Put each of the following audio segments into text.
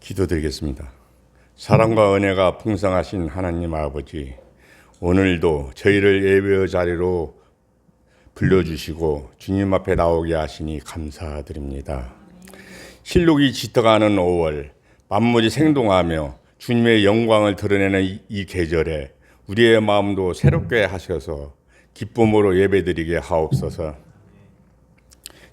기도드리겠습니다. 사랑과 은혜가 풍성하신 하나님 아버지, 오늘도 저희를 예배의 자리로 불러주시고 주님 앞에 나오게 하시니 감사드립니다. 실록이 짙어가는 5월, 만물이 생동하며 주님의 영광을 드러내는 이 계절에 우리의 마음도 새롭게 하셔서 기쁨으로 예배드리게 하옵소서.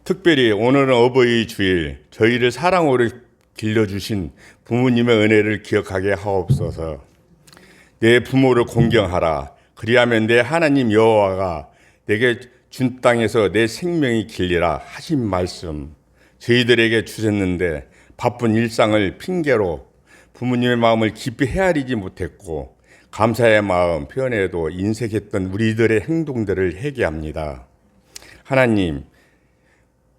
특별히 오늘은 어버이 주일, 저희를 사랑으로 길러주신 부모님의 은혜를 기억하게 하옵소서. 내 부모를 공경하라. 그리하면 내 하나님 여호와가 내게 준 땅에서 내 생명이 길리라 하신 말씀 저희들에게 주셨는데 바쁜 일상을 핑계로 부모님의 마음을 깊이 헤아리지 못했고 감사의 마음 표현에도 인색했던 우리들의 행동들을 회개합니다. 하나님,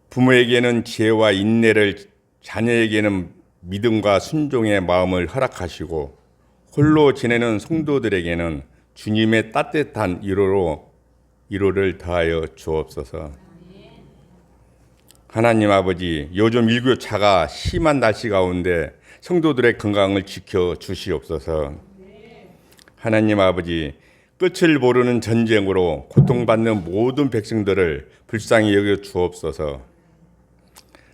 부모에게는 지혜와 인내를, 자녀에게는 믿음과 순종의 마음을 허락하시고 홀로 지내는 성도들에게는 주님의 따뜻한 위로를 더하여 주옵소서. 하나님 아버지, 요즘 일교차가 심한 날씨 가운데 성도들의 건강을 지켜 주시옵소서. 하나님 아버지, 끝을 모르는 전쟁으로 고통받는 모든 백성들을 불쌍히 여겨 주옵소서.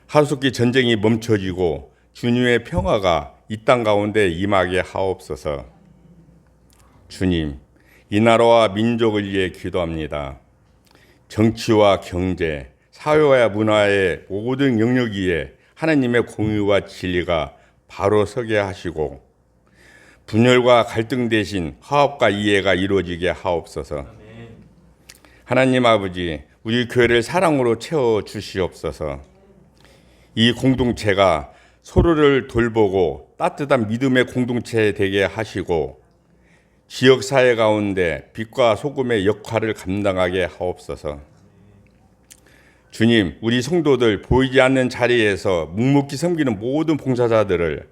하루속히 전쟁이 멈춰지고 주님의 평화가 이 땅 가운데 임하게 하옵소서. 주님, 이 나라와 민족을 위해 기도합니다. 정치와 경제, 사회와 문화의 모든 영역 위에 하나님의 공의와 진리가 바로 서게 하시고 분열과 갈등 대신 화합과 이해가 이루어지게 하옵소서. 하나님 아버지, 우리 교회를 사랑으로 채워 주시옵소서. 이 공동체가 서로를 돌보고 따뜻한 믿음의 공동체 되게 하시고 지역사회 가운데 빛과 소금의 역할을 감당하게 하옵소서. 주님, 우리 성도들 보이지 않는 자리에서 묵묵히 섬기는 모든 봉사자들을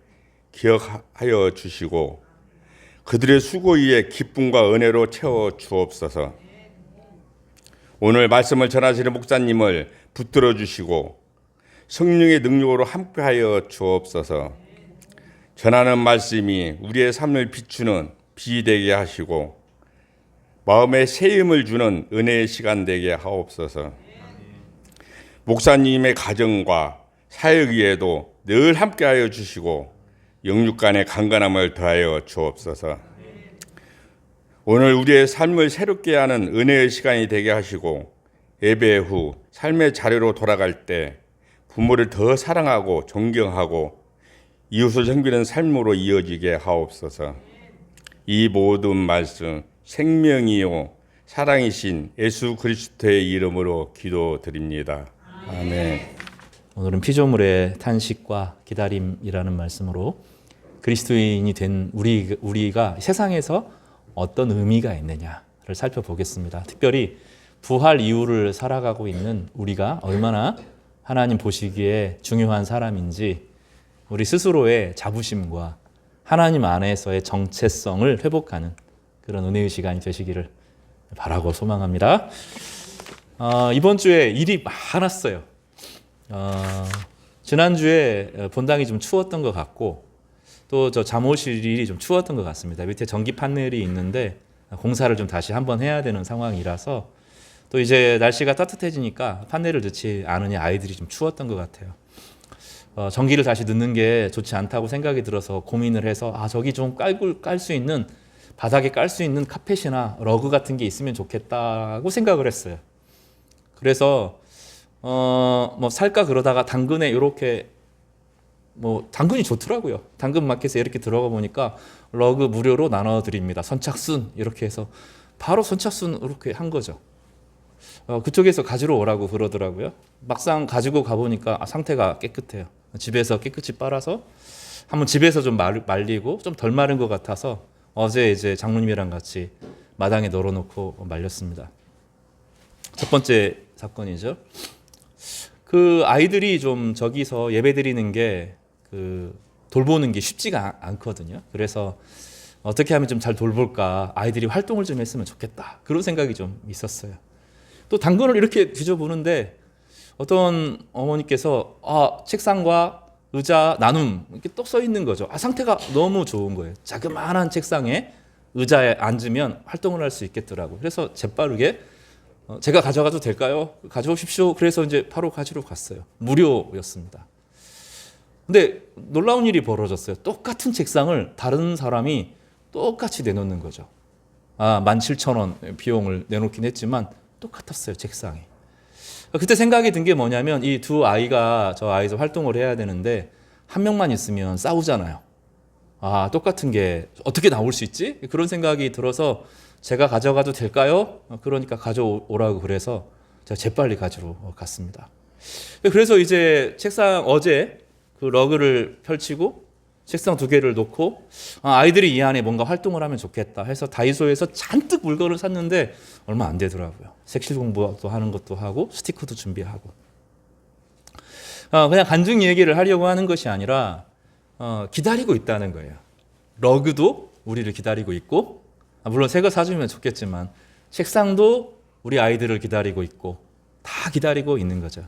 기억하여 주시고 그들의 수고 위에 기쁨과 은혜로 채워 주옵소서. 오늘 말씀을 전하시는 목사님을 붙들어 주시고 성령의 능력으로 함께하여 주옵소서. 전하는 말씀이 우리의 삶을 비추는 빛이 되게 하시고 마음에 새힘을 주는 은혜의 시간 되게 하옵소서. 목사님의 가정과 사역 위에도 늘 함께하여 주시고 영육 간의 강건함을 더하여 주옵소서. 오늘 우리의 삶을 새롭게 하는 은혜의 시간이 되게 하시고 예배 후 삶의 자리로 돌아갈 때 부모를 더 사랑하고 존경하고 이웃을 섬기는 삶으로 이어지게 하옵소서. 이 모든 말씀 생명이요 사랑이신 예수 그리스도의 이름으로 기도드립니다. 아멘. 오늘은 피조물의 탄식과 기다림이라는 말씀으로 그리스도인이 된 우리가 세상에서 어떤 의미가 있느냐를 살펴보겠습니다. 특별히 부활 이후를 살아가고 있는 우리가 얼마나 하나님 보시기에 중요한 사람인지 우리 스스로의 자부심과 하나님 안에서의 정체성을 회복하는 그런 은혜의 시간이 되시기를 바라고 소망합니다. 이번 주에 일이 많았어요. 지난주에 본당이 좀 추웠던 것 같고 또 저 잠옷실이 좀 추웠던 것 같습니다. 밑에 전기 판넬이 있는데 공사를 좀 다시 한번 해야 되는 상황이라서 또 이제 날씨가 따뜻해지니까 판넬을 넣지 않으니 아이들이 좀 추웠던 것 같아요. 전기를 다시 넣는 게 좋지 않다고 생각이 들어서 고민을 해서 저기 좀 깔 수 있는 바닥에 깔 수 있는 카펫이나 러그 같은 게 있으면 좋겠다고 생각을 했어요. 그래서 살까 그러다가 당근에 이렇게 당근이 좋더라고요. 당근 마켓에 이렇게 들어가 보니까 러그 무료로 나눠드립니다. 선착순 이렇게 해서 바로 선착순 이렇게 한 거죠. 그쪽에서 가지러 오라고 그러더라고요. 막상 가지고 가보니까 상태가 깨끗해요. 집에서 깨끗이 빨아서 한번 집에서 좀 말리고 좀 덜 마른 것 같아서 어제 이제 장로님이랑 같이 마당에 널어놓고 말렸습니다. 첫 번째 사건이죠. 그 아이들이 좀 저기서 예배드리는 게 돌보는 게 쉽지가 않거든요. 그래서 어떻게 하면 좀 잘 돌볼까, 아이들이 활동을 좀 했으면 좋겠다, 그런 생각이 좀 있었어요. 또 당근을 이렇게 뒤져보는데 어떤 어머니께서 책상과 의자 나눔 이렇게 똑 써 있는 거죠. 상태가 너무 좋은 거예요. 자그마한 책상에 의자에 앉으면 활동을 할 수 있겠더라고요. 그래서 재빠르게 제가 가져가도 될까요? 가져오십시오. 그래서 이제 바로 가지러 갔어요. 무료였습니다. 근데 놀라운 일이 벌어졌어요. 똑같은 책상을 다른 사람이 똑같이 내놓는 거죠. 17,000원 비용을 내놓긴 했지만 똑같았어요, 책상이. 그때 생각이 든 게 뭐냐면 이 두 아이가 저 아이도 활동을 해야 되는데 한 명만 있으면 싸우잖아요. 똑같은 게 어떻게 나올 수 있지? 그런 생각이 들어서 제가 가져가도 될까요? 그러니까 가져오라고 그래서 제가 재빨리 가지러 갔습니다. 그래서 이제 책상 어제 그 러그를 펼치고 책상 2개를 놓고 아이들이 이 안에 뭔가 활동을 하면 좋겠다 해서 다이소에서 잔뜩 물건을 샀는데 얼마 안 되더라고요. 색칠 공부도 하는 것도 하고 스티커도 준비하고. 그냥 간증 얘기를 하려고 하는 것이 아니라 기다리고 있다는 거예요. 러그도 우리를 기다리고 있고, 물론 새 거 사주면 좋겠지만 책상도 우리 아이들을 기다리고 있고 다 기다리고 있는 거죠.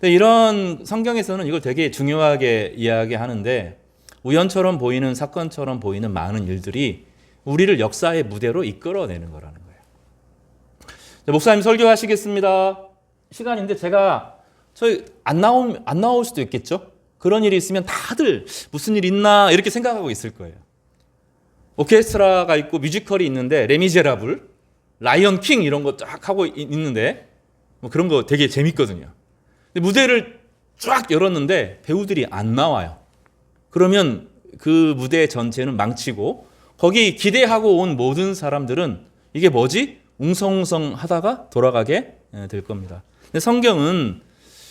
이런 성경에서는 이걸 되게 중요하게 이야기하는데 우연처럼 보이는 사건처럼 보이는 많은 일들이 우리를 역사의 무대로 이끌어내는 거라는 거예요. 목사님 설교하시겠습니다. 시간인데 제가 안 나올 수도 있겠죠. 그런 일이 있으면 다들 무슨 일 있나 이렇게 생각하고 있을 거예요. 오케스트라가 있고 뮤지컬이 있는데 레미제라블, 라이언 킹 이런 거 쫙 하고 있는데 그런 거 되게 재밌거든요. 근데 무대를 쫙 열었는데 배우들이 안 나와요. 그러면 그 무대 전체는 망치고 거기 기대하고 온 모든 사람들은 이게 뭐지? 웅성웅성 하다가 돌아가게 될 겁니다. 근데 성경은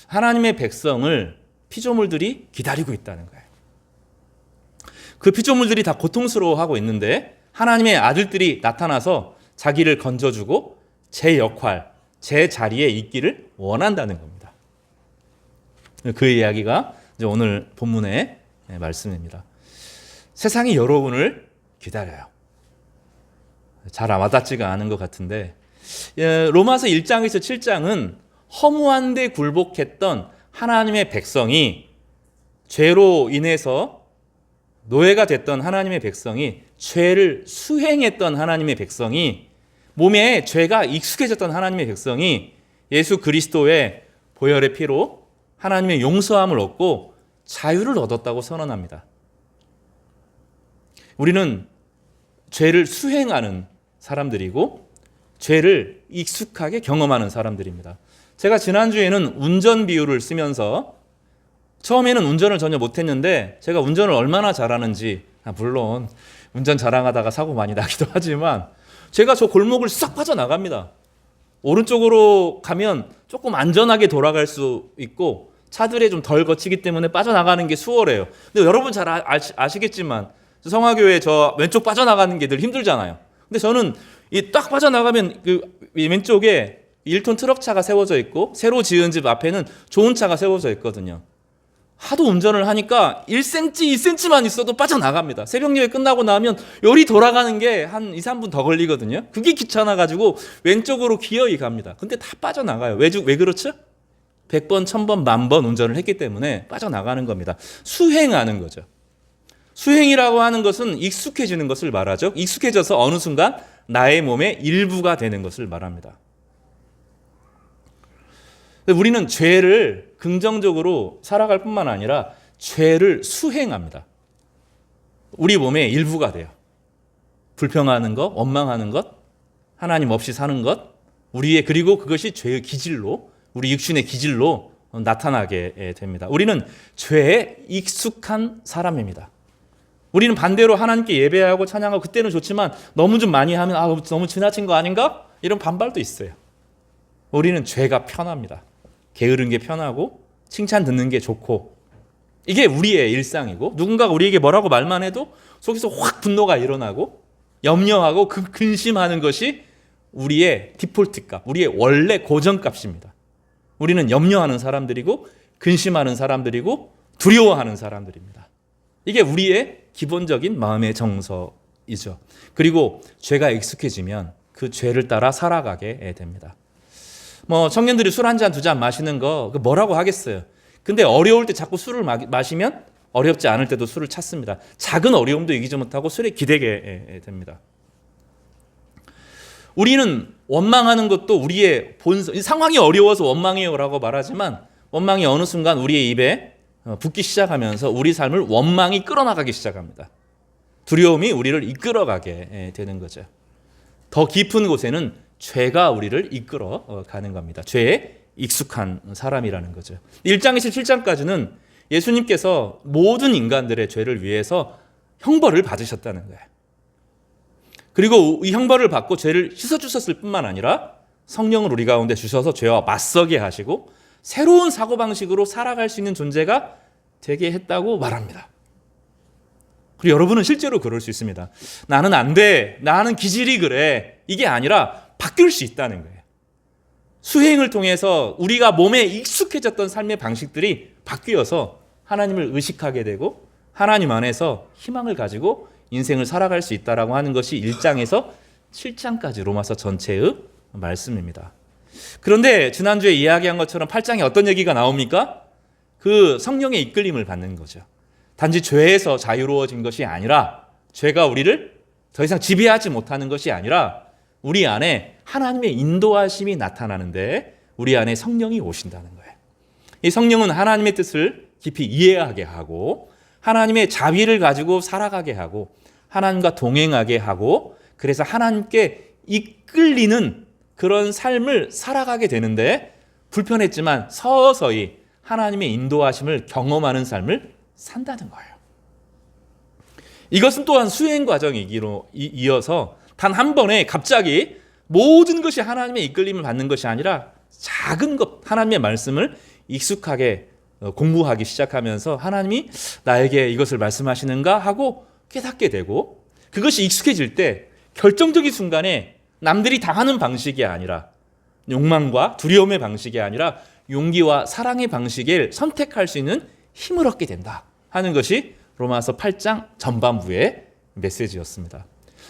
하나님의 백성을 피조물들이 기다리고 있다는 거예요. 그 피조물들이 다 고통스러워하고 있는데 하나님의 아들들이 나타나서 자기를 건져주고 제 역할, 제 자리에 있기를 원한다는 겁니다. 그 이야기가 이제 오늘 본문의 말씀입니다. 세상이 여러분을 기다려요. 잘 와닿지가 않은 것 같은데 로마서 1장에서 7장은 허무한데 굴복했던 하나님의 백성이 죄로 인해서 노예가 됐던 하나님의 백성이 죄를 수행했던 하나님의 백성이 몸에 죄가 익숙해졌던 하나님의 백성이 예수 그리스도의 보혈의 피로 하나님의 용서함을 얻고 자유를 얻었다고 선언합니다. 우리는 죄를 수행하는 사람들이고 죄를 익숙하게 경험하는 사람들입니다. 제가 지난주에는 운전 비유를 쓰면서 처음에는 운전을 전혀 못했는데 제가 운전을 얼마나 잘하는지 물론 운전 자랑하다가 사고 많이 나기도 하지만 제가 저 골목을 싹 빠져나갑니다. 오른쪽으로 가면 조금 안전하게 돌아갈 수 있고 차들이 좀 덜 거치기 때문에 빠져나가는 게 수월해요. 근데 여러분 잘 아시겠지만 성화교회 저 왼쪽 빠져나가는 게 늘 힘들잖아요. 근데 저는 이 딱 빠져나가면 그 왼쪽에 1톤 트럭차가 세워져 있고 새로 지은 집 앞에는 좋은 차가 세워져 있거든요. 하도 운전을 하니까 1cm, 2cm만 있어도 빠져나갑니다. 새벽 예배 끝나고 나면 요리 돌아가는 게 한 2, 3분 더 걸리거든요. 그게 귀찮아가지고 왼쪽으로 기어이 갑니다. 근데 다 빠져나가요. 왜 그렇죠? 100번, 1000번, 10,000번 운전을 했기 때문에 빠져나가는 겁니다. 수행하는 거죠. 수행이라고 하는 것은 익숙해지는 것을 말하죠. 익숙해져서 어느 순간 나의 몸의 일부가 되는 것을 말합니다. 우리는 죄를 긍정적으로 살아갈 뿐만 아니라 죄를 수행합니다. 우리 몸의 일부가 돼요. 불평하는 것, 원망하는 것, 하나님 없이 사는 것, 그리고 그것이 죄의 기질로, 우리 육신의 기질로 나타나게 됩니다. 우리는 죄에 익숙한 사람입니다. 우리는 반대로 하나님께 예배하고 찬양하고 그때는 좋지만 너무 좀 많이 하면 너무 지나친 거 아닌가? 이런 반발도 있어요. 우리는 죄가 편합니다. 게으른 게 편하고 칭찬 듣는 게 좋고 이게 우리의 일상이고 누군가가 우리에게 뭐라고 말만 해도 속에서 확 분노가 일어나고 염려하고 근심하는 것이 우리의 디폴트 값, 우리의 원래 고정값입니다. 우리는 염려하는 사람들이고 근심하는 사람들이고 두려워하는 사람들입니다. 이게 우리의 기본적인 마음의 정서이죠. 그리고 죄가 익숙해지면 그 죄를 따라 살아가게 됩니다. 청년들이 술 한 잔, 2잔 마시는 거 뭐라고 하겠어요. 근데 어려울 때 자꾸 술을 마시면 어렵지 않을 때도 술을 찾습니다. 작은 어려움도 이기지 못하고 술에 기대게 됩니다. 우리는 원망하는 것도 우리의 본성, 상황이 어려워서 원망해요라고 말하지만 원망이 어느 순간 우리의 입에 붙기 시작하면서 우리 삶을 원망이 끌어나가기 시작합니다. 두려움이 우리를 이끌어가게 되는 거죠. 더 깊은 곳에는 죄가 우리를 이끌어 가는 겁니다. 죄에 익숙한 사람이라는 거죠. 1장에서 7장까지는 예수님께서 모든 인간들의 죄를 위해서 형벌을 받으셨다는 거예요. 그리고 이 형벌을 받고 죄를 씻어주셨을 뿐만 아니라 성령을 우리 가운데 주셔서 죄와 맞서게 하시고 새로운 사고방식으로 살아갈 수 있는 존재가 되게 했다고 말합니다. 그리고 여러분은 실제로 그럴 수 있습니다. 나는 안 돼. 나는 기질이 그래. 이게 아니라 바뀔 수 있다는 거예요. 수행을 통해서 우리가 몸에 익숙해졌던 삶의 방식들이 바뀌어서 하나님을 의식하게 되고 하나님 안에서 희망을 가지고 인생을 살아갈 수 있다라고 하는 것이 1장에서 7장까지 로마서 전체의 말씀입니다. 그런데 지난주에 이야기한 것처럼 8장에 어떤 얘기가 나옵니까? 그 성령의 이끌림을 받는 거죠. 단지 죄에서 자유로워진 것이 아니라 죄가 우리를 더 이상 지배하지 못하는 것이 아니라 우리 안에 하나님의 인도하심이 나타나는데 우리 안에 성령이 오신다는 거예요. 이 성령은 하나님의 뜻을 깊이 이해하게 하고 하나님의 자비를 가지고 살아가게 하고 하나님과 동행하게 하고 그래서 하나님께 이끌리는 그런 삶을 살아가게 되는데 불편했지만 서서히 하나님의 인도하심을 경험하는 삶을 산다는 거예요. 이것은 또한 수행 과정이기로 이어서 단 한 번에 갑자기 모든 것이 하나님의 이끌림을 받는 것이 아니라 작은 것, 하나님의 말씀을 익숙하게 공부하기 시작하면서 하나님이 나에게 이것을 말씀하시는가 하고 깨닫게 되고 그것이 익숙해질 때 결정적인 순간에 남들이 다 하는 방식이 아니라 욕망과 두려움의 방식이 아니라 용기와 사랑의 방식을 선택할 수 있는 힘을 얻게 된다 하는 것이 로마서 8장 전반부의 메시지였습니다.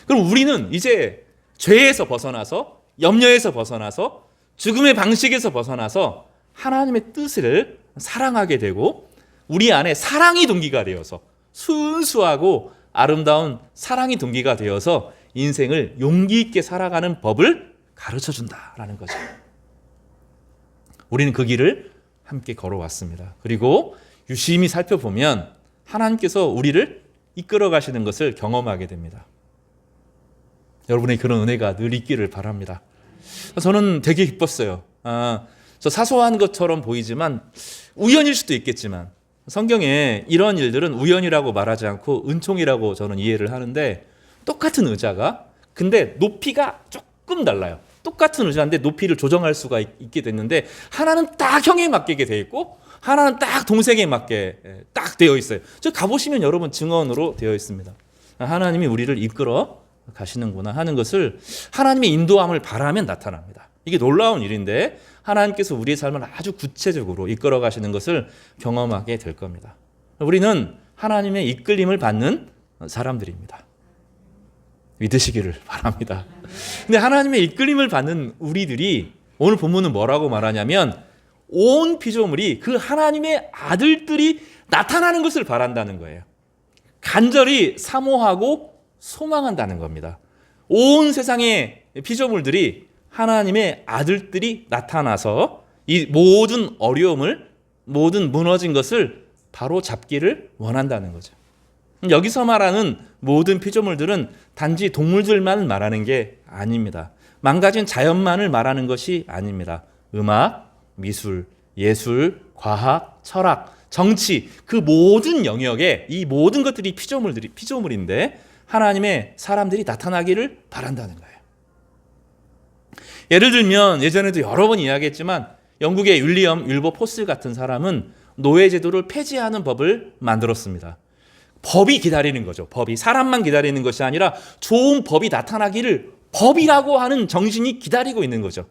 그럼 우리는 이제 죄에서 벗어나서 염려에서 벗어나서 죽음의 방식에서 벗어나서 하나님의 뜻을 사랑하게 되고 우리 안에 사랑이 동기가 되어서 순수하고 아름다운 사랑이 동기가 되어서 인생을 용기 있게 살아가는 법을 가르쳐준다라는 거죠. 우리는 그 길을 함께 걸어왔습니다. 그리고 유심히 살펴보면 하나님께서 우리를 이끌어 가시는 것을 경험하게 됩니다. 여러분의 그런 은혜가 늘 있기를 바랍니다. 저는 되게 기뻤어요. 저 사소한 것처럼 보이지만 우연일 수도 있겠지만 성경에 이런 일들은 우연이라고 말하지 않고 은총이라고 저는 이해를 하는데 똑같은 의자가 근데 높이가 조금 달라요. 똑같은 의자인데 높이를 조정할 수가 있게 됐는데 하나는 딱 형에 맞게 돼 있고 하나는 딱 동생에 맞게 딱 되어 있어요. 저 가보시면 여러분 증언으로 되어 있습니다. 하나님이 우리를 이끌어 가시는구나 하는 것을 하나님의 인도함을 바라면 나타납니다. 이게 놀라운 일인데 하나님께서 우리의 삶을 아주 구체적으로 이끌어 가시는 것을 경험하게 될 겁니다. 우리는 하나님의 이끌림을 받는 사람들입니다. 믿으시기를 바랍니다. 근데 하나님의 이끌림을 받는 우리들이 오늘 본문은 뭐라고 말하냐면 온 피조물이 그 하나님의 아들들이 나타나는 것을 바란다는 거예요. 간절히 사모하고 소망한다는 겁니다. 온 세상의 피조물들이 하나님의 아들들이 나타나서 이 모든 어려움을 모든 무너진 것을 바로 잡기를 원한다는 거죠. 여기서 말하는 모든 피조물들은 단지 동물들만 말하는 게 아닙니다. 망가진 자연만을 말하는 것이 아닙니다. 음악, 미술, 예술, 과학, 철학, 정치 그 모든 영역에 이 모든 것들이 피조물인데 하나님의 사람들이 나타나기를 바란다는 거예요. 예를 들면 예전에도 여러 번 이야기했지만 영국의 윌리엄 윌버포스 같은 사람은 노예제도를 폐지하는 법을 만들었습니다. 법이 기다리는 거죠. 법이 사람만 기다리는 것이 아니라 좋은 법이 나타나기를 법이라고 하는 정신이 기다리고 있는 거죠.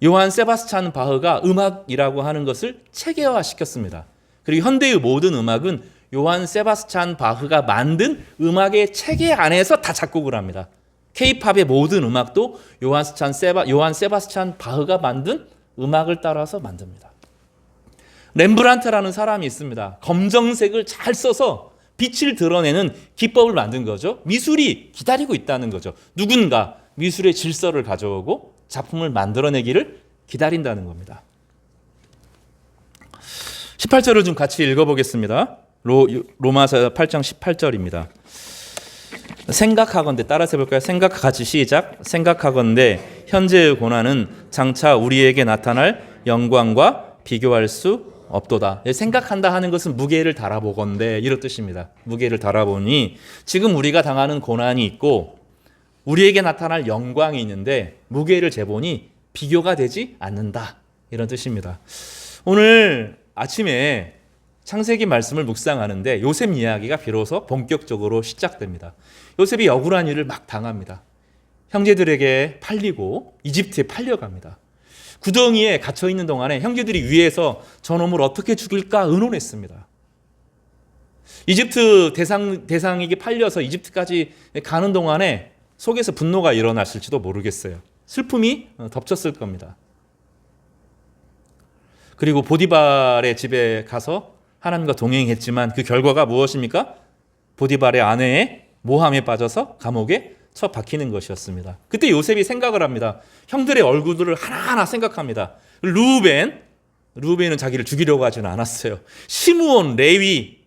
요한 세바스찬 바흐가 음악이라고 하는 것을 체계화시켰습니다. 그리고 현대의 모든 음악은 요한 세바스찬 바흐가 만든 음악의 체계 안에서 다 작곡을 합니다. K-팝의 모든 음악도 요한 세바스찬 바흐가 만든 음악을 따라서 만듭니다. 렘브란트라는 사람이 있습니다. 검정색을 잘 써서 빛을 드러내는 기법을 만든 거죠. 미술이 기다리고 있다는 거죠. 누군가 미술의 질서를 가져오고 작품을 만들어내기를 기다린다는 겁니다. 18절을 좀 같이 읽어보겠습니다. 로마서 8장 18절입니다. 생각하건대, 따라서 해볼까요? 같이 시작. 생각하건대 현재의 고난은 장차 우리에게 나타날 영광과 비교할 수 없도다. 생각한다 하는 것은 무게를 달아보건대, 이런 뜻입니다. 무게를 달아보니 지금 우리가 당하는 고난이 있고 우리에게 나타날 영광이 있는데 무게를 재보니 비교가 되지 않는다, 이런 뜻입니다. 오늘 아침에 창세기 말씀을 묵상하는데 요셉 이야기가 비로소 본격적으로 시작됩니다. 요셉이 억울한 일을 막 당합니다. 형제들에게 팔리고 이집트에 팔려갑니다. 구덩이에 갇혀있는 동안에 형제들이 위에서 저놈을 어떻게 죽일까 의논했습니다. 이집트 대상에게 팔려서 이집트까지 가는 동안에 속에서 분노가 일어났을지도 모르겠어요. 슬픔이 덮쳤을 겁니다. 그리고 보디발의 집에 가서 하나님과 동행했지만 그 결과가 무엇입니까? 보디발의 아내의 모함에 빠져서 감옥에 처박히는 것이었습니다. 그때 요셉이 생각을 합니다. 형들의 얼굴들을 하나하나 생각합니다. 루벤은 자기를 죽이려고 하지는 않았어요. 시므온, 레위,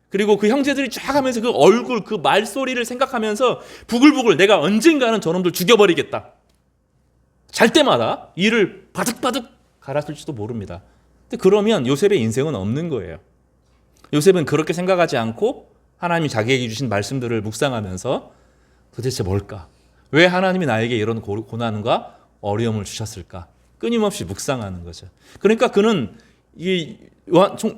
그리고 그 형제들이 쫙 하면서 그 얼굴, 그 말소리를 생각하면서 부글부글 내가 언젠가는 저놈들 죽여버리겠다. 잘 때마다 이를 바득바득 갈았을지도 모릅니다. 근데 그러면 요셉의 인생은 없는 거예요. 요셉은 그렇게 생각하지 않고 하나님이 자기에게 주신 말씀들을 묵상하면서 도대체 뭘까? 왜 하나님이 나에게 이런 고난과 어려움을 주셨을까? 끊임없이 묵상하는 거죠. 그러니까 그는 이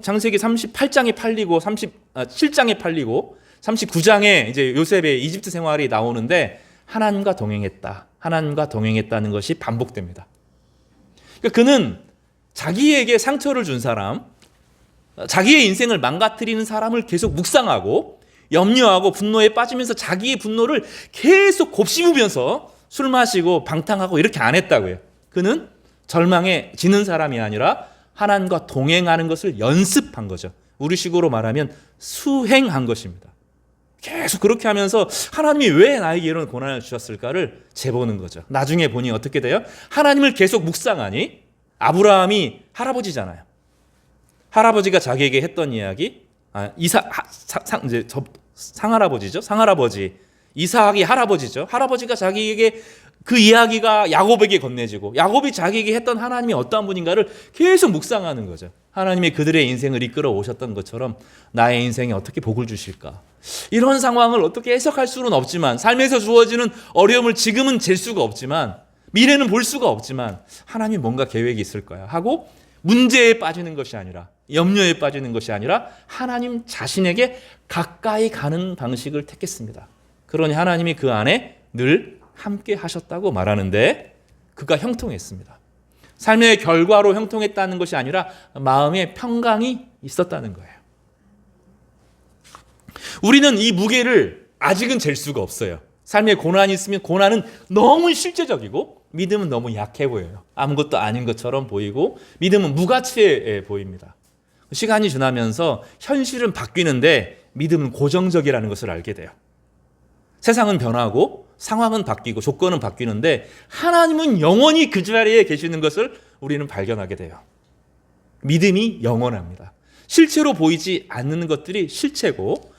창세기 38장에 팔리고 37장에 팔리고 39장에 이제 요셉의 이집트 생활이 나오는데 하나님과 동행했다는 것이 반복됩니다. 그러니까 그는 자기에게 상처를 준 사람, 자기의 인생을 망가뜨리는 사람을 계속 묵상하고 염려하고 분노에 빠지면서 자기의 분노를 계속 곱씹으면서 술 마시고 방탕하고 이렇게 안 했다고요. 그는 절망에 지는 사람이 아니라 하나님과 동행하는 것을 연습한 거죠. 우리식으로 말하면 수행한 것입니다. 계속 그렇게 하면서 하나님이 왜 나에게 이런 고난을 주셨을까를 재보는 거죠. 나중에 보니 어떻게 돼요? 하나님을 계속 묵상하니 아브라함이 할아버지잖아요. 할아버지가 자기에게 했던 이야기, 상할아버지죠. 상할아버지. 이삭이 할아버지죠. 할아버지가 자기에게 그 이야기가 야곱에게 건네지고 야곱이 자기에게 했던 하나님이 어떠한 분인가를 계속 묵상하는 거죠. 하나님이 그들의 인생을 이끌어 오셨던 것처럼 나의 인생에 어떻게 복을 주실까? 이런 상황을 어떻게 해석할 수는 없지만, 삶에서 주어지는 어려움을 지금은 잴 수가 없지만, 미래는 볼 수가 없지만 하나님이 뭔가 계획이 있을 거야 하고 문제에 빠지는 것이 아니라, 염려에 빠지는 것이 아니라 하나님 자신에게 가까이 가는 방식을 택했습니다. 그러니 하나님이 그 안에 늘 함께 하셨다고 말하는데 그가 형통했습니다. 삶의 결과로 형통했다는 것이 아니라 마음의 평강이 있었다는 거예요. 우리는 이 무게를 아직은 잴 수가 없어요. 삶에 고난이 있으면 고난은 너무 실제적이고 믿음은 너무 약해 보여요. 아무것도 아닌 것처럼 보이고 믿음은 무가치해 보입니다. 시간이 지나면서 현실은 바뀌는데 믿음은 고정적이라는 것을 알게 돼요. 세상은 변하고 상황은 바뀌고 조건은 바뀌는데 하나님은 영원히 그 자리에 계시는 것을 우리는 발견하게 돼요. 믿음이 영원합니다. 실체로 보이지 않는 것들이 실체고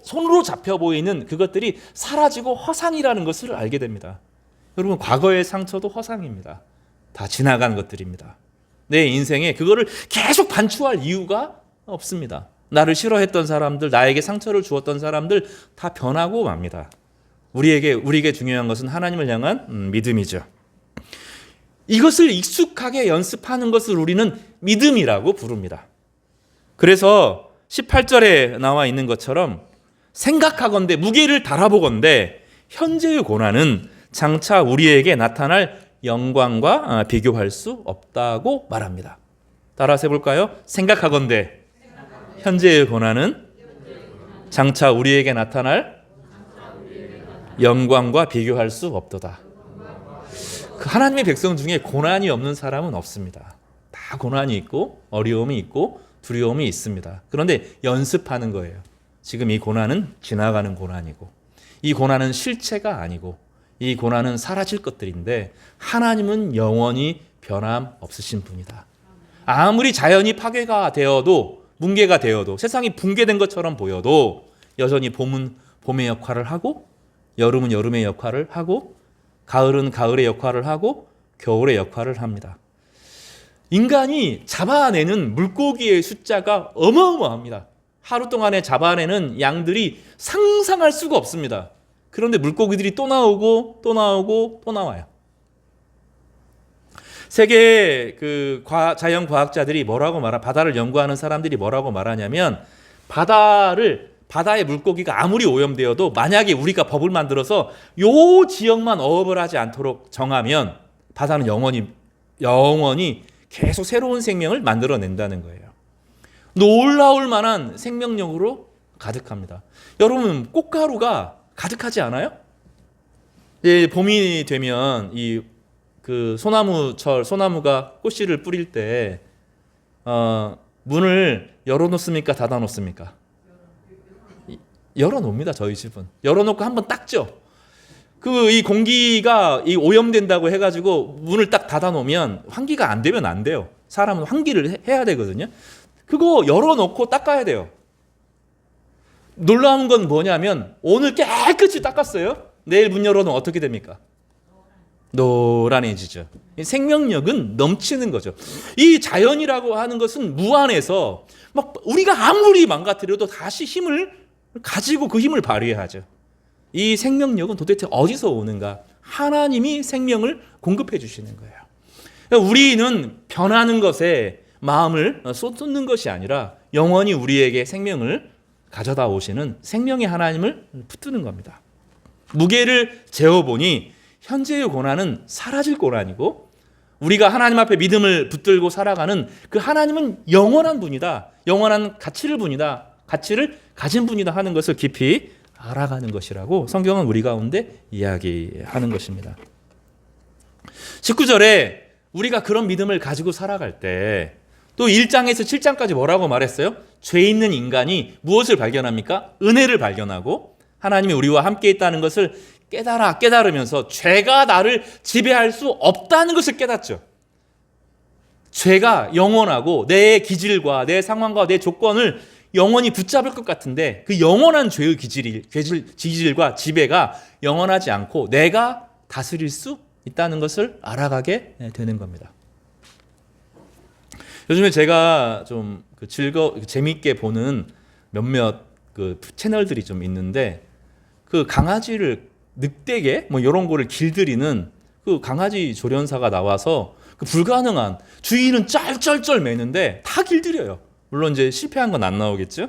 손으로 잡혀 보이는 그것들이 사라지고 허상이라는 것을 알게 됩니다. 여러분, 과거의 상처도 허상입니다. 다 지나간 것들입니다. 내 인생에 그거를 계속 반추할 이유가 없습니다. 나를 싫어했던 사람들, 나에게 상처를 주었던 사람들 다 변하고 맙니다. 우리에게 중요한 것은 하나님을 향한 믿음이죠. 이것을 익숙하게 연습하는 것을 우리는 믿음이라고 부릅니다. 그래서 18절에 나와 있는 것처럼 생각하건대, 무게를 달아보건대 현재의 고난은 장차 우리에게 나타날 영광과 비교할 수 없다고 말합니다. 따라서 해볼까요? 생각하건대 현재의 고난은 장차 우리에게 나타날 영광과 비교할 수 없도다. 그 하나님의 백성 중에 고난이 없는 사람은 없습니다. 다 다 고난이 있고 어려움이 있고 두려움이 있습니다. 그런데 연습하는 거예요. 지금 이 고난은 지나가는 고난이고 이 고난은 실체가 아니고 이 고난은 사라질 것들인데 하나님은 영원히 변함없으신 분이다. 아무리 자연이 파괴가 되어도 붕괴가 되어도 세상이 붕괴된 것처럼 보여도 여전히 봄은 봄의 역할을 하고 여름은 여름의 역할을 하고 가을은 가을의 역할을 하고 겨울의 역할을 합니다. 인간이 잡아내는 물고기의 숫자가 어마어마합니다. 하루 동안에 잡아내는 양들이 상상할 수가 없습니다. 그런데 물고기들이 또 나오고 또 나오고 또 나와요. 세계 자연 과학자들이 바다를 연구하는 사람들이 뭐라고 말하냐면 바다의 물고기가 아무리 오염되어도 만약에 우리가 법을 만들어서 요 지역만 어업을 하지 않도록 정하면 바다는 영원히 계속 새로운 생명을 만들어낸다는 거예요. 놀라울 만한 생명력으로 가득합니다. 여러분 꽃가루가 가득하지 않아요? 예, 봄이 되면 소나무가 꽃씨를 뿌릴 때 문을 열어놓습니까? 닫아놓습니까? 열어놓습니다. 저희 집은 열어놓고 한번 닦죠. 이 공기가 오염된다고 해가지고 문을 딱 닫아놓으면 환기가 안 되면 안 돼요. 사람은 환기를 해야 되거든요. 그거 열어놓고 닦아야 돼요. 놀라운 건 뭐냐면 오늘 깨끗이 닦았어요. 내일 문 열어놓으면 어떻게 됩니까? 노란해지죠. 생명력은 넘치는 거죠. 이 자연이라고 하는 것은 무한해서 막 우리가 아무리 망가뜨려도 다시 힘을 가지고 그 힘을 발휘하죠. 이 생명력은 도대체 어디서 오는가? 하나님이 생명을 공급해 주시는 거예요. 우리는 변하는 것에 마음을 쏟는 것이 아니라 영원히 우리에게 생명을 가져다 오시는 생명의 하나님을 붙드는 겁니다. 무게를 재어보니 현재의 고난은 사라질 고난이고 우리가 하나님 앞에 믿음을 붙들고 살아가는 그 하나님은 영원한 분이다. 영원한 가치를 가진 분이다 하는 것을 깊이 알아가는 것이라고 성경은 우리 가운데 이야기하는 것입니다. 19절에 우리가 그런 믿음을 가지고 살아갈 때 또 1장에서 7장까지 뭐라고 말했어요? 죄 있는 인간이 무엇을 발견합니까? 은혜를 발견하고 하나님이 우리와 함께 있다는 것을 깨달으면서 죄가 나를 지배할 수 없다는 것을 깨닫죠. 죄가 영원하고 내 기질과 내 상황과 내 조건을 영원히 붙잡을 것 같은데 그 영원한 죄의 기질과 지배가 영원하지 않고 내가 다스릴 수 있다는 것을 알아가게 되는 겁니다. 요즘에 제가 좀 재미있게 보는 몇몇 채널들이 좀 있는데 강아지를 늑대게 이런 거를 길들이는 강아지 조련사가 나와서 불가능한 주인은 쩔쩔쩔 매는데 다 길들여요. 물론 이제 실패한 건 안 나오겠죠.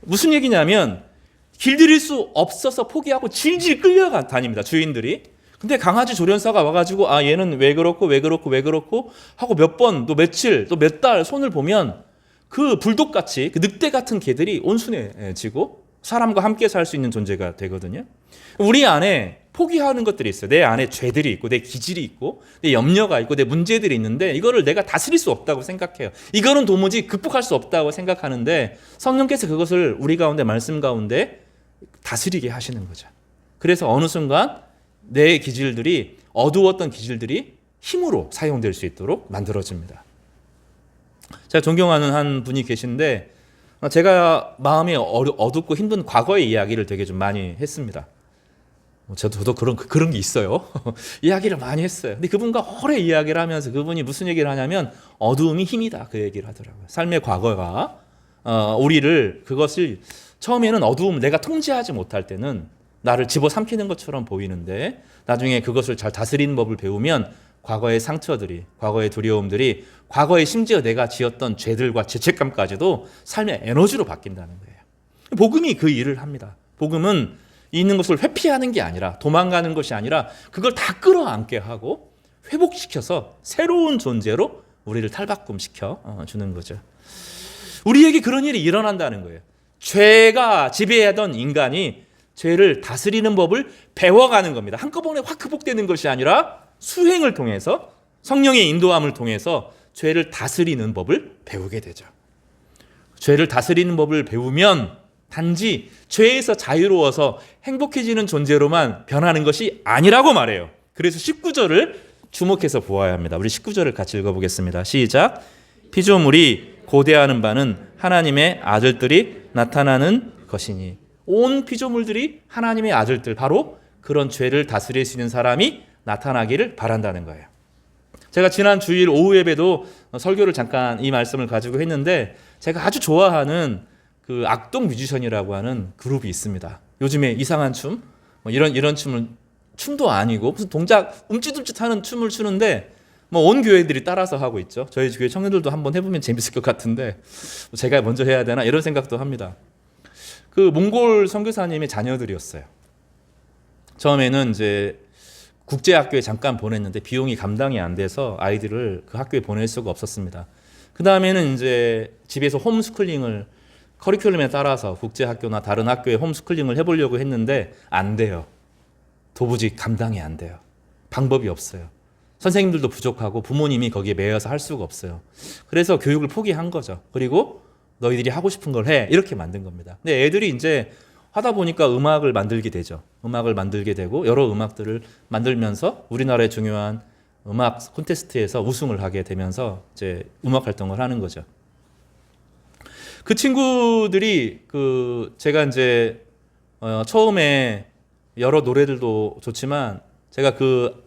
무슨 얘기냐면 길들일 수 없어서 포기하고 질질 끌려다닙니다. 주인들이. 근데 강아지 조련사가 와가지고 얘는 왜 그렇고 하고 몇 번 또 며칠 또 몇 달 손을 보면 그 불독같이 그 늑대 같은 개들이 온순해지고 사람과 함께 살 수 있는 존재가 되거든요. 우리 안에 포기하는 것들이 있어요. 내 안에 죄들이 있고 내 기질이 있고 내 염려가 있고 내 문제들이 있는데 이거를 내가 다스릴 수 없다고 생각해요. 이거는 도무지 극복할 수 없다고 생각하는데 성령께서 그것을 우리 가운데 말씀 가운데 다스리게 하시는 거죠. 그래서 어느 순간 내 기질들이 어두웠던 기질들이 힘으로 사용될 수 있도록 만들어집니다. 제가 존경하는 한 분이 계신데 제가 마음이 어둡고 힘든 과거의 이야기를 되게 좀 많이 했습니다. 저도 그런 게 있어요. 이야기를 많이 했어요. 근데 그분과 오래 이야기를 하면서 그분이 무슨 얘기를 하냐면 어두움이 힘이다 그 얘기를 하더라고요. 삶의 과거가 그것을 처음에는 어두움 내가 통제하지 못할 때는 나를 집어삼키는 것처럼 보이는데 나중에 그것을 잘 다스리는 법을 배우면 과거의 상처들이, 과거의 두려움들이, 과거에 심지어 내가 지었던 죄들과 죄책감까지도 삶의 에너지로 바뀐다는 거예요. 복음이 그 일을 합니다. 복음은 있는 것을 회피하는 게 아니라 도망가는 것이 아니라 그걸 다 끌어안게 하고 회복시켜서 새로운 존재로 우리를 탈바꿈시켜 주는 거죠. 우리에게 그런 일이 일어난다는 거예요. 죄가 지배하던 인간이 죄를 다스리는 법을 배워가는 겁니다. 한꺼번에 확 극복되는 것이 아니라 수행을 통해서 성령의 인도함을 통해서 죄를 다스리는 법을 배우게 되죠. 죄를 다스리는 법을 배우면 단지 죄에서 자유로워서 행복해지는 존재로만 변하는 것이 아니라고 말해요. 그래서 19절을 주목해서 보아야 합니다. 우리 19절을 같이 읽어보겠습니다. 시작. 피조물이 고대하는 바는 하나님의 아들들이 나타나는 것이니. 온 피조물들이 하나님의 아들들, 바로 그런 죄를 다스릴 수 있는 사람이 나타나기를 바란다는 거예요. 제가 지난 주일 오후 예배도 설교를 잠깐 이 말씀을 가지고 했는데, 제가 아주 좋아하는 그 악동 뮤지션이라고 하는 그룹이 있습니다. 요즘에 이상한 춤, 이런 춤도 아니고 무슨 동작 움찔움찔하는 춤을 추는데 온 교회들이 따라서 하고 있죠. 저희 교회 청년들도 한번 해보면 재밌을 것 같은데 제가 먼저 해야 되나 이런 생각도 합니다. 그 몽골 선교사님의 자녀들이었어요. 처음에는 이제 국제학교에 잠깐 보냈는데 비용이 감당이 안 돼서 아이들을 그 학교에 보낼 수가 없었습니다. 그 다음에는 이제 집에서 홈스쿨링을 커리큘럼에 따라서 국제학교나 다른 학교에 홈스쿨링을 해보려고 했는데 안 돼요. 도무지 감당이 안 돼요. 방법이 없어요. 선생님들도 부족하고 부모님이 거기에 매여서 할 수가 없어요. 그래서 교육을 포기한 거죠. 그리고 너희들이 하고 싶은 걸 해. 이렇게 만든 겁니다. 근데 애들이 이제 하다 보니까 음악을 만들게 되죠. 음악을 만들게 되고 여러 음악들을 만들면서 우리나라의 중요한 음악 콘테스트에서 우승을 하게 되면서 이제 음악 활동을 하는 거죠. 그 친구들이 제가 이제 처음에 여러 노래들도 좋지만 제가 그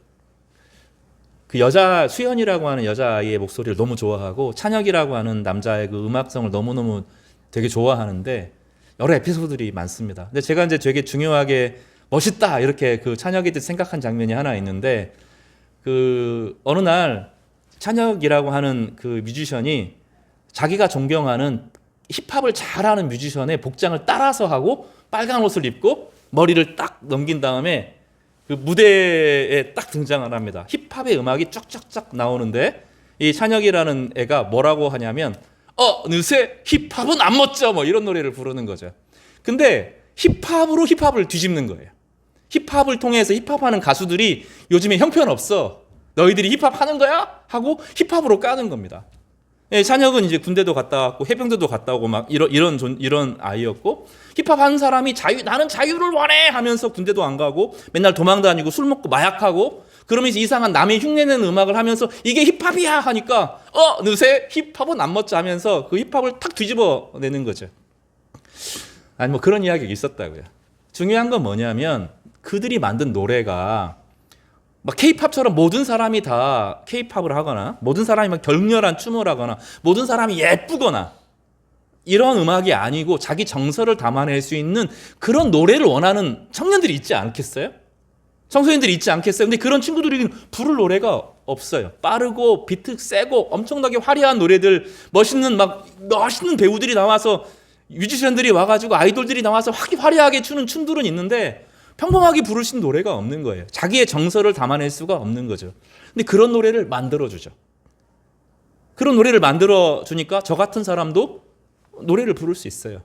여자 수연이라고 하는 여자아이의 목소리를 너무 좋아하고 찬혁이라고 하는 남자의 그 음악성을 너무너무 되게 좋아하는데 여러 에피소드들이 많습니다. 근데 제가 이제 되게 중요하게 멋있다 이렇게 그 찬혁이 때 생각한 장면이 하나 있는데 어느 날 찬혁이라고 하는 그 뮤지션이 자기가 존경하는 힙합을 잘하는 뮤지션의 복장을 따라서 하고 빨간 옷을 입고 머리를 딱 넘긴 다음에 그 무대에 딱 등장을 합니다. 힙합의 음악이 쫙쫙쫙 나오는데 이 찬혁이라는 애가 뭐라고 하냐면 어느새 힙합은 안 멋져 이런 노래를 부르는 거죠. 근데 힙합으로 힙합을 뒤집는 거예요. 힙합을 통해서 힙합하는 가수들이 요즘에 형편없어. 너희들이 힙합하는 거야? 하고 힙합으로 까는 겁니다. 예, 찬혁은 이제 군대도 갔다 왔고 해병대도 갔다 오고 막 이런 아이였고 힙합하는 사람이 나는 자유를 원해 하면서 군대도 안 가고 맨날 도망 다니고 술 먹고 마약하고 그러면서 이상한 남의 흉내내는 음악을 하면서 이게 힙합이야 하니까 느새 힙합은 안 멋져 하면서 그 힙합을 탁 뒤집어 내는 거죠. 아니 그런 이야기가 있었다고요. 중요한 건 뭐냐면 그들이 만든 노래가 막 K-팝처럼 모든 사람이 다 K-팝을 하거나 모든 사람이 막 격렬한 춤을 하거나 모든 사람이 예쁘거나 이런 음악이 아니고 자기 정서를 담아낼 수 있는 그런 노래를 원하는 청년들이 있지 않겠어요? 청소년들이 있지 않겠어요? 근데 그런 친구들이 부를 노래가 없어요. 빠르고 비트 세고 엄청나게 화려한 노래들, 멋있는 배우들이 나와서 뮤지션들이 와가지고 아이돌들이 나와서 화려하게 추는 춤들은 있는데 평범하게 부르신 노래가 없는 거예요. 자기의 정서를 담아낼 수가 없는 거죠. 근데 그런 노래를 만들어주죠. 그런 노래를 만들어주니까 저 같은 사람도 노래를 부를 수 있어요.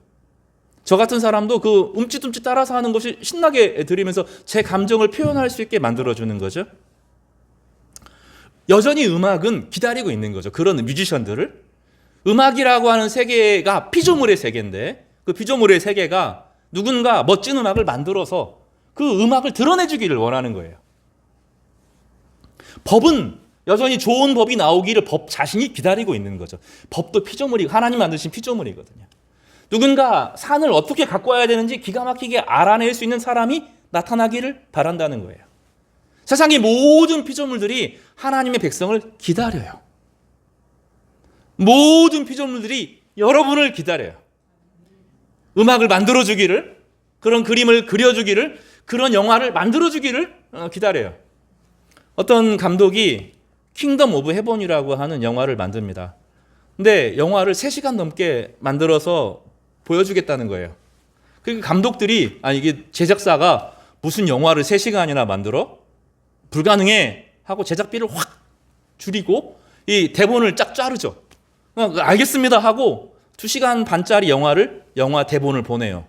저 같은 사람도 그 움찔움찔 따라서 하는 것이 신나게 들으면서 제 감정을 표현할 수 있게 만들어주는 거죠. 여전히 음악은 기다리고 있는 거죠. 그런 뮤지션들을. 음악이라고 하는 세계가 피조물의 세계인데 그 피조물의 세계가 누군가 멋진 음악을 만들어서 그 음악을 드러내주기를 원하는 거예요. 법은 여전히 좋은 법이 나오기를 법 자신이 기다리고 있는 거죠. 법도 하나님 만드신 피조물이거든요. 누군가 산을 어떻게 갖고 와야 되는지 기가 막히게 알아낼 수 있는 사람이 나타나기를 바란다는 거예요. 세상의 모든 피조물들이 하나님의 백성을 기다려요. 모든 피조물들이 여러분을 기다려요. 음악을 만들어주기를, 그런 그림을 그려주기를, 그런 영화를 만들어주기를 기다려요. 어떤 감독이 킹덤 오브 헤븐이라고 하는 영화를 만듭니다. 근데 영화를 3시간 넘게 만들어서 보여주겠다는 거예요. 그러니까 감독들이 이게 제작사가 무슨 영화를 3시간이나 만들어? 불가능해 하고 제작비를 확 줄이고 이 대본을 쫙 자르죠. 알겠습니다 하고 2시간 반짜리 영화 대본을 보내요.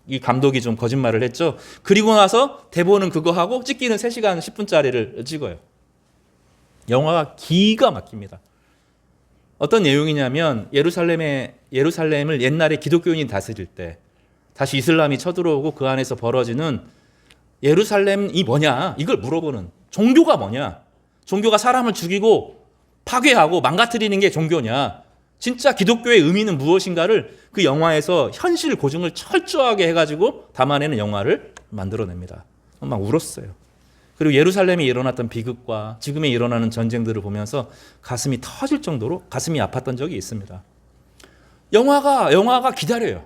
이 감독이 좀 거짓말을 했죠. 그리고 나서 대본은 그거 하고 찍기는 3시간 10분짜리를 찍어요. 영화가 기가 막힙니다. 어떤 내용이냐면 예루살렘을 옛날에 기독교인이 다스릴 때 다시 이슬람이 쳐들어오고 그 안에서 벌어지는 예루살렘이 뭐냐 이걸 물어보는, 종교가 뭐냐, 종교가 사람을 죽이고 파괴하고 망가뜨리는 게 종교냐, 진짜 기독교의 의미는 무엇인가를 그 영화에서 현실 고증을 철저하게 해가지고 담아내는 영화를 만들어냅니다. 막 울었어요. 그리고 예루살렘에 일어났던 비극과 지금에 일어나는 전쟁들을 보면서 가슴이 터질 정도로 가슴이 아팠던 적이 있습니다. 영화가 기다려요.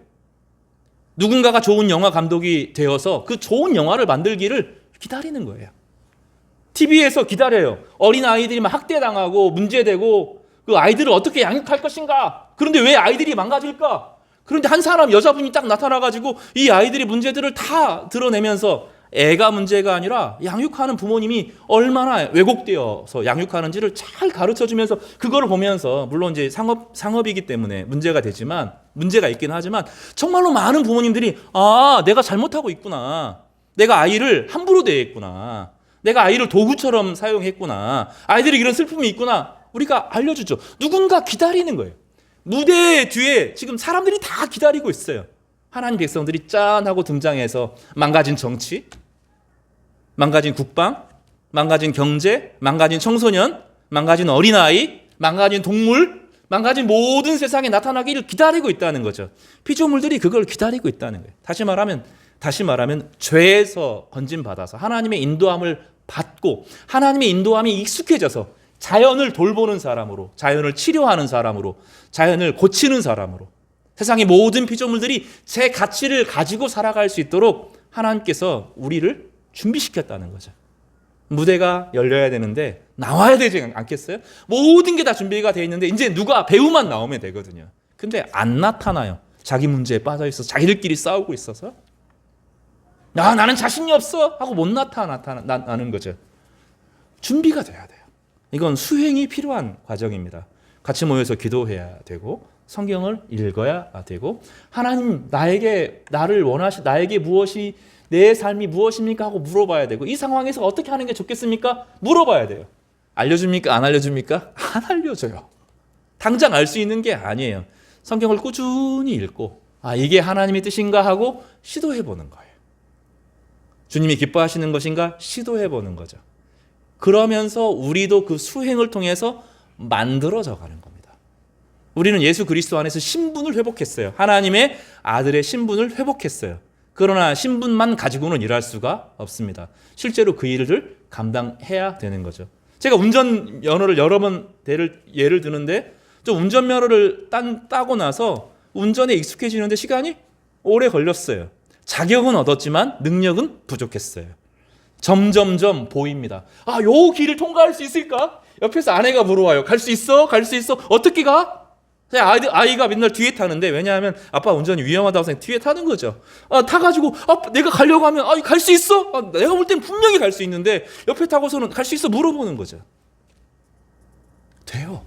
누군가가 좋은 영화 감독이 되어서 그 좋은 영화를 만들기를 기다리는 거예요. TV에서 기다려요. 어린 아이들이 막 학대당하고 문제되고 그 아이들을 어떻게 양육할 것인가. 그런데 왜 아이들이 망가질까? 그런데 한 사람 여자분이 딱 나타나가지고 이 아이들의 문제들을 다 드러내면서 애가 문제가 아니라 양육하는 부모님이 얼마나 왜곡되어서 양육하는지를 잘 가르쳐주면서 그거를 보면서, 물론 이제 상업이기 때문에 문제가 되지만, 문제가 있긴 하지만 정말로 많은 부모님들이 내가 잘못하고 있구나, 내가 아이를 함부로 대했구나, 내가 아이를 도구처럼 사용했구나, 아이들이 이런 슬픔이 있구나, 우리가 알려주죠. 누군가 기다리는 거예요. 무대 뒤에 지금 사람들이 다 기다리고 있어요. 하나님 백성들이 짠 하고 등장해서 망가진 정치, 망가진 국방, 망가진 경제, 망가진 청소년, 망가진 어린아이, 망가진 동물, 망가진 모든 세상에 나타나기를 기다리고 있다는 거죠. 피조물들이 그걸 기다리고 있다는 거예요. 다시 말하면 죄에서 건진받아서 하나님의 인도함을 받고 하나님의 인도함이 익숙해져서 자연을 돌보는 사람으로, 자연을 치료하는 사람으로, 자연을 고치는 사람으로 세상의 모든 피조물들이 제 가치를 가지고 살아갈 수 있도록 하나님께서 우리를 준비시켰다는 거죠. 무대가 열려야 되는데 나와야 되지 않겠어요? 모든 게 다 준비가 되어 있는데 이제 누가 배우만 나오면 되거든요. 근데 안 나타나요. 자기 문제에 빠져 있어서, 자기들끼리 싸우고 있어서. 나는 자신이 없어 하고 못 나타나는 거죠. 준비가 돼야 돼요. 이건 수행이 필요한 과정입니다. 같이 모여서 기도해야 되고 성경을 읽어야 되고, 하나님 나에게 무엇이, 내 삶이 무엇입니까 하고 물어봐야 되고, 이 상황에서 어떻게 하는 게 좋겠습니까? 물어봐야 돼요. 알려줍니까? 안 알려줍니까? 안 알려줘요. 당장 알 수 있는 게 아니에요. 성경을 꾸준히 읽고 이게 하나님의 뜻인가 하고 시도해 보는 거예요. 주님이 기뻐하시는 것인가 시도해 보는 거죠. 그러면서 우리도 그 수행을 통해서 만들어져 가는 겁니다. 우리는 예수 그리스도 안에서 신분을 회복했어요. 하나님의 아들의 신분을 회복했어요. 그러나 신분만 가지고는 일할 수가 없습니다. 실제로 그 일을 감당해야 되는 거죠. 제가 운전면허를 여러 번 예를 드는데, 좀 운전면허를 따고 나서 운전에 익숙해지는데 시간이 오래 걸렸어요. 자격은 얻었지만 능력은 부족했어요. 점점점 보입니다. 요 길을 통과할 수 있을까? 옆에서 아내가 물어와요. 갈 수 있어? 갈 수 있어? 어떻게 가? 아이가 맨날 뒤에 타는데, 왜냐하면 아빠 운전이 위험하다고 생각 뒤에 타는 거죠. 타가지고 내가 가려고 하면 갈 수 있어? 내가 볼 땐 분명히 갈 수 있는데 옆에 타고서는 갈 수 있어? 물어보는 거죠. 돼요.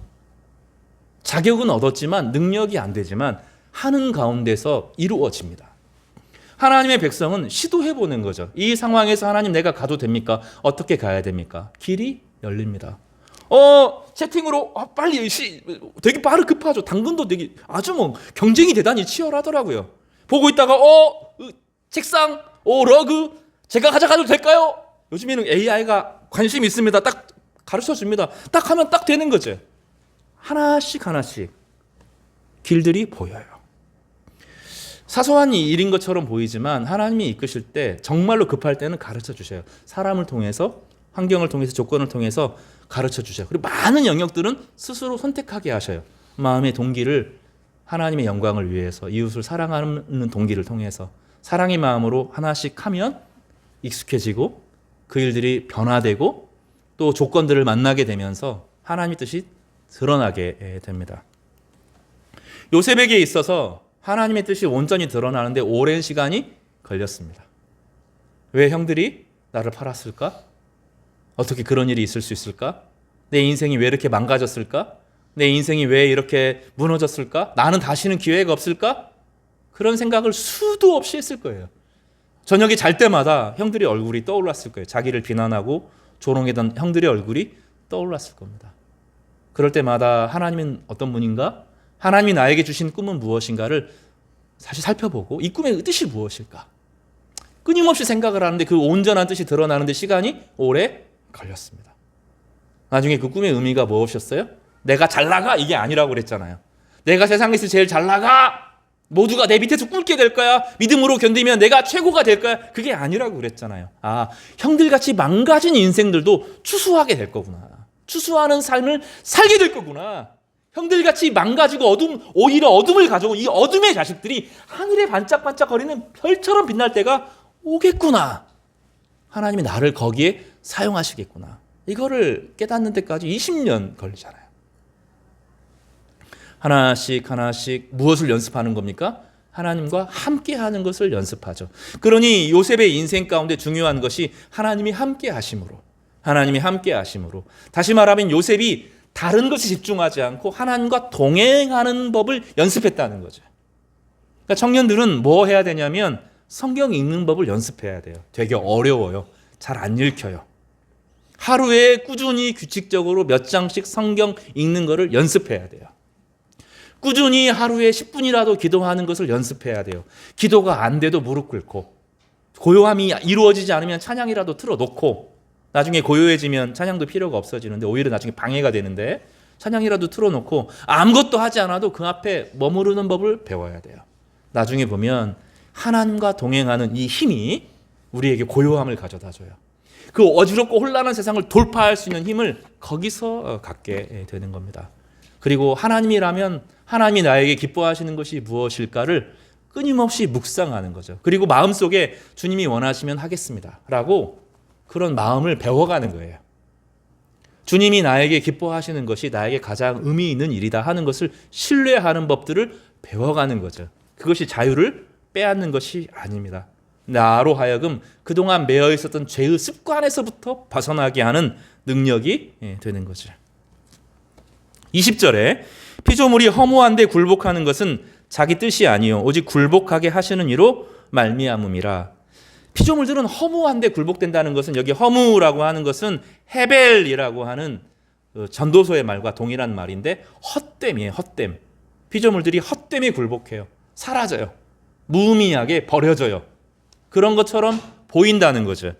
자격은 얻었지만 능력이 안 되지만 하는 가운데서 이루어집니다. 하나님의 백성은 시도해보는 거죠. 이 상황에서 하나님 내가 가도 됩니까? 어떻게 가야 됩니까? 길이 열립니다. 채팅으로 빨리 되게 급하죠. 당근도 되게 아주 경쟁이 대단히 치열하더라고요. 보고 있다가 책상, 러그 제가 가져가도 될까요? 요즘에는 AI가 관심이 있습니다. 딱 가르쳐 줍니다. 딱 하면 딱 되는 거죠. 하나씩 길들이 보여요. 사소한 일인 것처럼 보이지만 하나님이 이끄실 때, 정말로 급할 때는 가르쳐 주셔요. 사람을 통해서, 환경을 통해서, 조건을 통해서 가르쳐 주셔요. 그리고 많은 영역들은 스스로 선택하게 하셔요. 마음의 동기를 하나님의 영광을 위해서, 이웃을 사랑하는 동기를 통해서 사랑의 마음으로 하나씩 하면 익숙해지고 그 일들이 변화되고 또 조건들을 만나게 되면서 하나님의 뜻이 드러나게 됩니다. 요셉에게 있어서 하나님의 뜻이 온전히 드러나는데 오랜 시간이 걸렸습니다. 왜 형들이 나를 팔았을까? 어떻게 그런 일이 있을 수 있을까? 내 인생이 왜 이렇게 망가졌을까? 내 인생이 왜 이렇게 무너졌을까? 나는 다시는 기회가 없을까? 그런 생각을 수도 없이 했을 거예요. 저녁에 잘 때마다 형들의 얼굴이 떠올랐을 거예요. 자기를 비난하고 조롱했던 형들의 얼굴이 떠올랐을 겁니다. 그럴 때마다 하나님은 어떤 분인가? 하나님이 나에게 주신 꿈은 무엇인가를 사실 살펴보고 이 꿈의 뜻이 무엇일까? 끊임없이 생각을 하는데 그 온전한 뜻이 드러나는데 시간이 오래 걸렸습니다. 나중에 그 꿈의 의미가 무엇이었어요? 내가 잘 나가 이게 아니라고 그랬잖아요. 내가 세상에서 제일 잘 나가, 모두가 내 밑에서 꿇게 될 거야, 믿음으로 견디면 내가 최고가 될 거야, 그게 아니라고 그랬잖아요. 아, 형들같이 망가진 인생들도 추수하게 될 거구나. 추수하는 삶을 살게 될 거구나. 형들같이 망가지고 오히려 어둠을 가져온 이 어둠의 자식들이 하늘에 반짝반짝거리는 별처럼 빛날 때가 오겠구나. 하나님이 나를 거기에 사용하시겠구나. 이거를 깨닫는 데까지 20년 걸리잖아요. 하나씩 하나씩 무엇을 연습하는 겁니까? 하나님과 함께하는 것을 연습하죠. 그러니 요셉의 인생 가운데 중요한 것이 하나님이 함께하심으로, 하나님이 함께하심으로. 다시 말하면 요셉이 다른 것에 집중하지 않고 하나님과 동행하는 법을 연습했다는 거죠. 그러니까 청년들은 뭐 해야 되냐면 성경 읽는 법을 연습해야 돼요. 되게 어려워요. 잘 안 읽혀요. 하루에 꾸준히 규칙적으로 몇 장씩 성경 읽는 것을 연습해야 돼요. 꾸준히 하루에 10분이라도 기도하는 것을 연습해야 돼요. 기도가 안 돼도 무릎 꿇고, 고요함이 이루어지지 않으면 찬양이라도 틀어놓고, 나중에 고요해지면 찬양도 필요가 없어지는데 오히려 나중에 방해가 되는데 찬양이라도 틀어놓고 아무것도 하지 않아도 그 앞에 머무르는 법을 배워야 돼요. 나중에 보면 하나님과 동행하는 이 힘이 우리에게 고요함을 가져다 줘요. 그 어지럽고 혼란한 세상을 돌파할 수 있는 힘을 거기서 갖게 되는 겁니다. 그리고 하나님이라면 하나님이 나에게 기뻐하시는 것이 무엇일까를 끊임없이 묵상하는 거죠. 그리고 마음속에 주님이 원하시면 하겠습니다 라고 그런 마음을 배워가는 거예요. 주님이 나에게 기뻐하시는 것이 나에게 가장 의미 있는 일이다 하는 것을 신뢰하는 법들을 배워가는 거죠. 그것이 자유를 빼앗는 것이 아닙니다. 나로 하여금 그동안 매여 있었던 죄의 습관에서부터 벗어나게 하는 능력이 되는 거죠. 20절에 피조물이 허무한데 굴복하는 것은 자기 뜻이 아니요 오직 굴복하게 하시는 이로 말미암음이라. 피조물들은 허무한데 굴복된다는 것은, 여기 허무라고 하는 것은 헤벨이라고 하는 전도서의 말과 동일한 말인데 헛됨이에요. 헛됨. 피조물들이 헛됨에 굴복해요. 사라져요. 무의미하게 버려져요. 그런 것처럼 보인다는 거죠.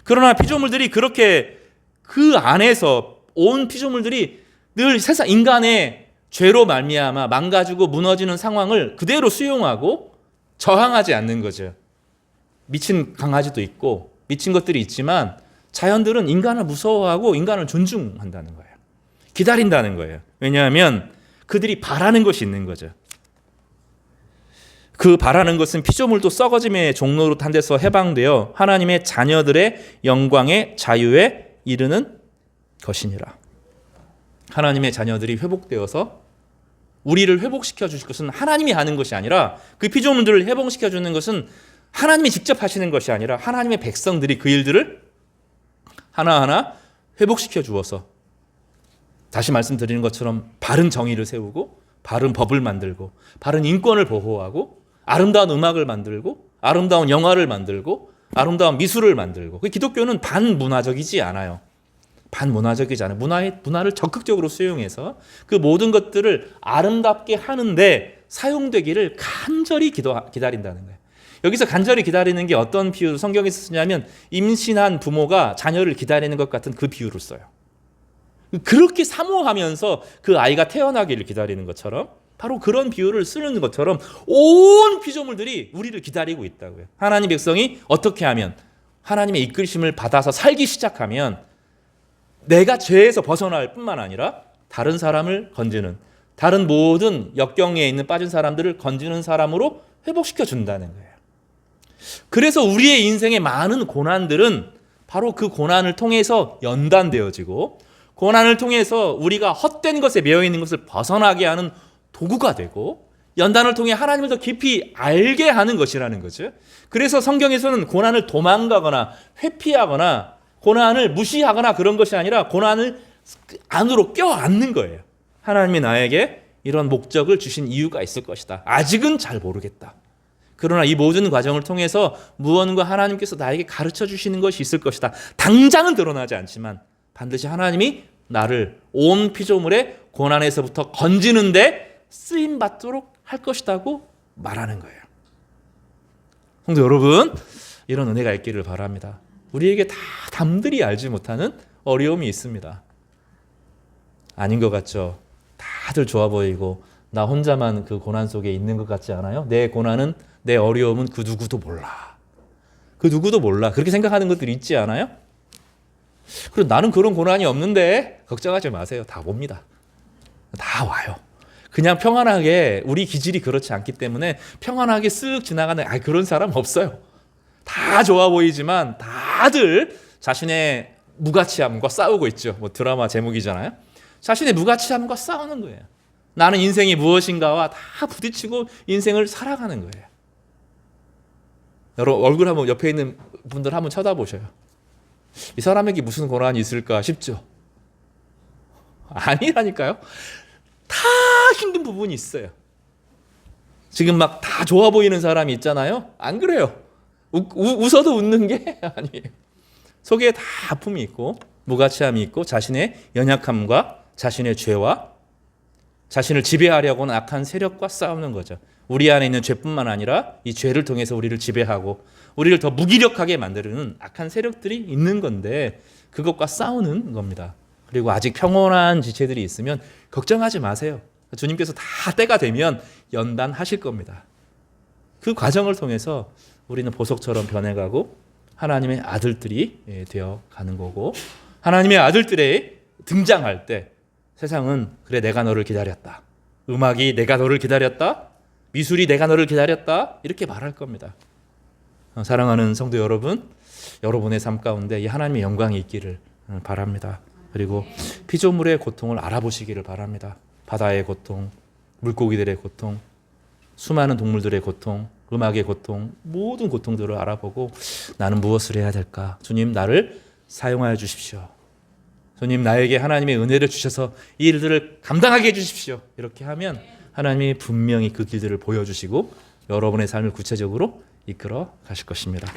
그러나 피조물들이 그렇게 그 안에서 온 피조물들이 늘 세상 인간의 죄로 말미암아 망가지고 무너지는 상황을 그대로 수용하고 저항하지 않는 거죠. 미친 강아지도 있고 미친 것들이 있지만 자연들은 인간을 무서워하고 인간을 존중한다는 거예요. 기다린다는 거예요. 왜냐하면 그들이 바라는 것이 있는 거죠. 그 바라는 것은 피조물도 썩어짐의 종로로 한 데서 해방되어 하나님의 자녀들의 영광의 자유에 이르는 것이니라. 하나님의 자녀들이 회복되어서 우리를 회복시켜 주실 것은 하나님이 하는 것이 아니라, 그 피조물들을 회복시켜 주는 것은 하나님이 직접 하시는 것이 아니라 하나님의 백성들이 그 일들을 하나하나 회복시켜 주어서, 다시 말씀드리는 것처럼 바른 정의를 세우고 바른 법을 만들고 바른 인권을 보호하고 아름다운 음악을 만들고 아름다운 영화를 만들고 아름다운 미술을 만들고. 기독교는 반문화적이지 않아요. 반문화적이지 않아요. 문화를 적극적으로 수용해서 그 모든 것들을 아름답게 하는데 사용되기를 간절히 기다린다는 거예요. 여기서 간절히 기다리는 게 어떤 비유를 성경에서 쓰냐면 임신한 부모가 자녀를 기다리는 것 같은 그 비유를 써요. 그렇게 사모하면서 그 아이가 태어나기를 기다리는 것처럼, 바로 그런 비유를 쓰는 것처럼 온 피조물들이 우리를 기다리고 있다고요. 하나님 백성이 어떻게 하면, 하나님의 이끌심을 받아서 살기 시작하면 내가 죄에서 벗어날 뿐만 아니라 다른 사람을 건지는, 다른 모든 역경에 있는 빠진 사람들을 건지는 사람으로 회복시켜 준다는 거예요. 그래서 우리의 인생의 많은 고난들은 바로 그 고난을 통해서 연단되어지고, 고난을 통해서 우리가 헛된 것에 매여 있는 것을 벗어나게 하는 도구가 되고, 연단을 통해 하나님을 더 깊이 알게 하는 것이라는 거죠. 그래서 성경에서는 고난을 도망가거나 회피하거나 고난을 무시하거나 그런 것이 아니라 고난을 안으로 껴안는 거예요. 하나님이 나에게 이런 목적을 주신 이유가 있을 것이다. 아직은 잘 모르겠다. 그러나 이 모든 과정을 통해서 무언가 하나님께서 나에게 가르쳐 주시는 것이 있을 것이다. 당장은 드러나지 않지만 반드시 하나님이 나를 온 피조물의 고난에서부터 건지는데 쓰임 받도록 할 것이라고 말하는 거예요. 성도 여러분, 이런 은혜가 있기를 바랍니다. 우리에게 다 남들이 알지 못하는 어려움이 있습니다. 아닌 것 같죠? 다들 좋아 보이고 나 혼자만 그 고난 속에 있는 것 같지 않아요? 내 고난은, 내 어려움은 그 누구도 몰라. 그 누구도 몰라. 그렇게 생각하는 것들이 있지 않아요? 그리고 나는 그런 고난이 없는데 걱정하지 마세요. 다 옵니다. 다 와요. 그냥 평안하게, 우리 기질이 그렇지 않기 때문에 평안하게 쓱 지나가는 그런 사람 없어요. 다 좋아 보이지만 다들 자신의 무가치함과 싸우고 있죠. 뭐 드라마 제목이잖아요. 자신의 무가치함과 싸우는 거예요. 나는 인생이 무엇인가와 다 부딪히고 인생을 살아가는 거예요. 여러분 얼굴 한번 옆에 있는 분들 한번 쳐다보셔요. 이 사람에게 무슨 고난이 있을까 싶죠? 아니라니까요. 다 힘든 부분이 있어요. 지금 막 다 좋아 보이는 사람이 있잖아요. 안 그래요. 웃어도 웃는 게 아니에요. 속에 다 아픔이 있고 무가치함이 있고 자신의 연약함과 자신의 죄와 자신을 지배하려고 하는 악한 세력과 싸우는 거죠. 우리 안에 있는 죄뿐만 아니라 이 죄를 통해서 우리를 지배하고 우리를 더 무기력하게 만드는 악한 세력들이 있는 건데 그것과 싸우는 겁니다. 그리고 아직 평온한 지체들이 있으면 걱정하지 마세요. 주님께서 다 때가 되면 연단하실 겁니다. 그 과정을 통해서 우리는 보석처럼 변해가고 하나님의 아들들이 되어 가는 거고 하나님의 아들들이 등장할 때 세상은 그래 내가 너를 기다렸다. 음악이 내가 너를 기다렸다. 미술이 내가 너를 기다렸다. 이렇게 말할 겁니다. 사랑하는 성도 여러분, 여러분의 삶 가운데 이 하나님의 영광이 있기를 바랍니다. 그리고 피조물의 고통을 알아보시기를 바랍니다. 바다의 고통, 물고기들의 고통, 수많은 동물들의 고통, 음악의 고통, 모든 고통들을 알아보고 나는 무엇을 해야 될까? 주님 나를 사용하여 주십시오. 주님 나에게 하나님의 은혜를 주셔서 이 일들을 감당하게 해주십시오. 이렇게 하면 하나님이 분명히 그 길들을 보여주시고 여러분의 삶을 구체적으로 이끌어 가실 것입니다.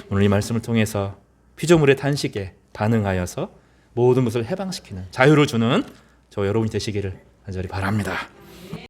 오늘 이 말씀을 통해서 피조물의 탄식에 반응하여서 모든 것을 해방시키는 자유를 주는 저 여러분이 되시기를 간절히 바랍니다.